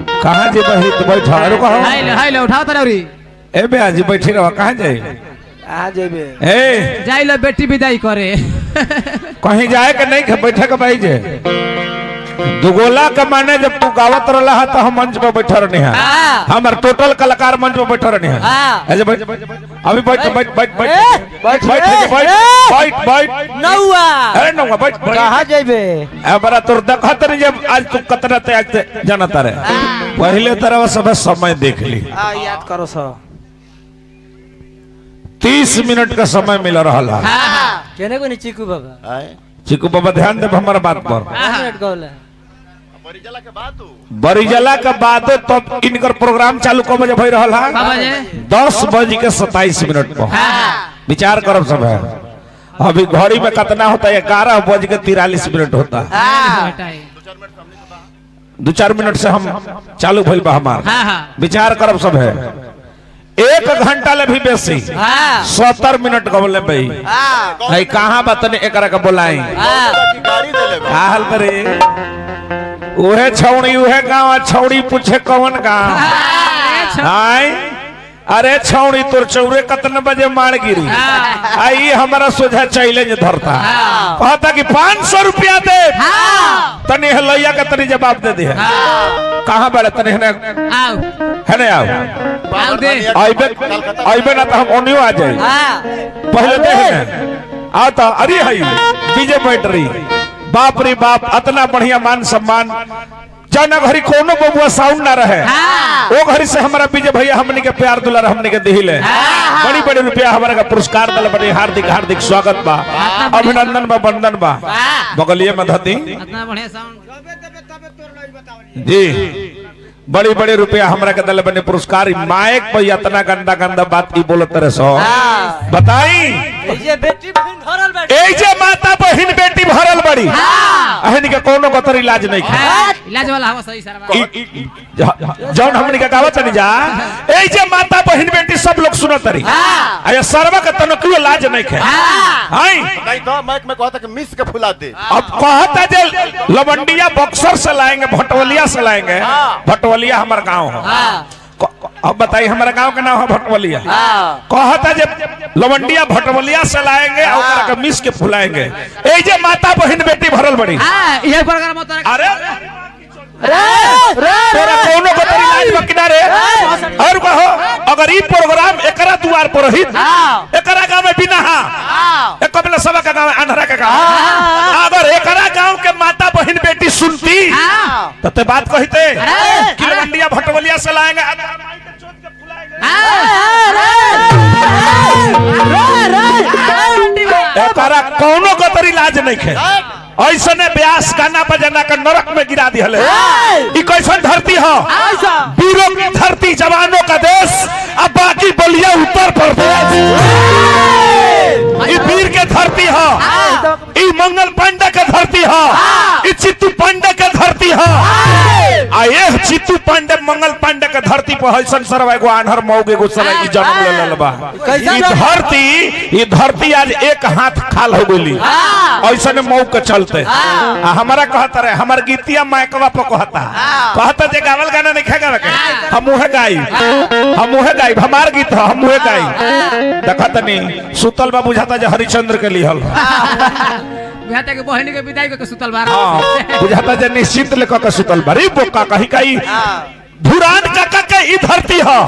कहाँ जी बही तो बैठा रुको हाय लो उठाओ तलौरी ए बे आज बैठी रहो कहाँ जाए कहाँ जेबे ए जाई लो बेटी विदाई करे कहीं जाए के नहीं बैठे के भाई जे दुगोला के माने जब तू गावत रहा है तो हम मंच पे बैठा रहने हैं हमारे टोटल कलाकार मंच पे बैठा रहने हैं ऐसे बैठ अभी बैठ बैठ बैठ बैठ बैठ बैठ बैठ नौआ अरे नौआ बैठ कहाँ जेबे ए बड़ा तोर देखत नहीं जब आज तू कतना ते आज जानता रे पहले तरह सब समय देख ली याद करो सो 30 मिनट का समय मिल रहा है केने को नहीं चिकू बाबा चिकू बाबा ध्यान दे हमारा बात पर मिनट कहले बरिजला के बाद तब इनकर प्रोग्राम चालू कब बजे भई रहल है 10:27 पर विचार करब सब है अभी घड़ी में कितना होता है 11:43 होता है 2-4 मिनट से हम चालू भइल बा हमार विचार करब सब है 1 घंटा ले भी बेसी 70 मिनट कबले भाई भाई कहाँ बतने एकरा के बोलाई का हाल करे उहे छौड़ी उहे गाँव छौड़ी पूछे कौन गाँव आय अरे छौड़ी तोर चौरे कतने बजे मार गिरी आई हमारा सोझा चैलेंज धरता कहता कि 500 रुपया दे तनी हलैया के तनी जवाब दे दे कहाँ बड़े तनी है ना आओ आइबे ना तो हम ओनियो आ जाए पहले देख आओ तो अरे हई डीजे बैटरी बाप रे बाप इतना बढ़िया मान सम्मान जाना घरी कोनो बबुआ साउंड ना रहे वो घरी से हमारा विजय भैया हमने के प्यार दुलार हमने के दिले बड़ी बड़ी रुपया हमारा का पुरस्कार दल बड़े हार्दिक हार्दिक स्वागत बा अभिनंदन बा वंदन बा बगलिए में धती जी बड़ी बड़ी रुपया हमरा के दल बने पुरस्कार माइक पर इतना गंदा गंदा बात की बोलत रहे सो बताई जे माता बहन बेटी भरल बड़ी अहन के कोनो कतर इलाज नहीं इलाज वाला हवा सही सारा जौन हमनी के गावत नहीं जा ए जे माता बहन बेटी सब लोग सुनत रही अरे सर्व के तनो क्यों इलाज नहीं है हां नहीं तो माइक में कहता कि मिस के फुला दे अब कहता जे लवंडिया बक्सर से लाएंगे भटवलिया से लाएंगे भटवलिया हमारा गांव है अब बताइए हमारा गांव का नाम है भटवलिया कहता जब लवंडिया भटवलिया से लाएंगे और मिस के फुलाएंगे ए जे माता बहन बेटी भरल बड़ी ये प्रोग्राम होता है अरे तोरा कोनो बतरी लाज बकिना रे और कहो अगर ई प्रोग्राम एकरा द्वार पर रहित एकरा गांव में बिना एक कबला सब का गांव अंधरा का गांव अगर एकरा गांव के माता बहन बेटी सुनती तो ते बात कहते कि लवंडिया भटवलिया से लाएंगे एकरा कोनो बतरी इलाज नहीं है ऐसा ने ब्यास गाना बजाना का नरक में गिरा दी हले ई कैसन धरती हो वीरों की धरती जवानों का देश अब बाकी बलिया उत्तर प्रदेश ई वीर के धरती हो ई मंगल पांडे के धरती हो ई चित्तू पांडे के धरती हो आ ये चित्तू पांडे मंगल पांडे के धरती पर हसन सरवा एगो आन्हर मौगे गो सला ई जन्म ले लेल बा ई धरती आज एक हाथ खाल हो गइली ऐसा ने मौग के चलते हमारा कहता रहे हमार गीतिया माइकवा पर कहता जे गावल गाना नहीं खेगा के हम उहे गाई हमार गीत हम उहे गाई देखत नहीं सुतल बा बुझाता जे हरिचंद्र के लिहल बुझाता के बहन के विदाई के सुतल बार बुझाता जे निश्चित लेकर के सुतल बारी बोका कहीं कहीं धुरान काका के ई धरती ह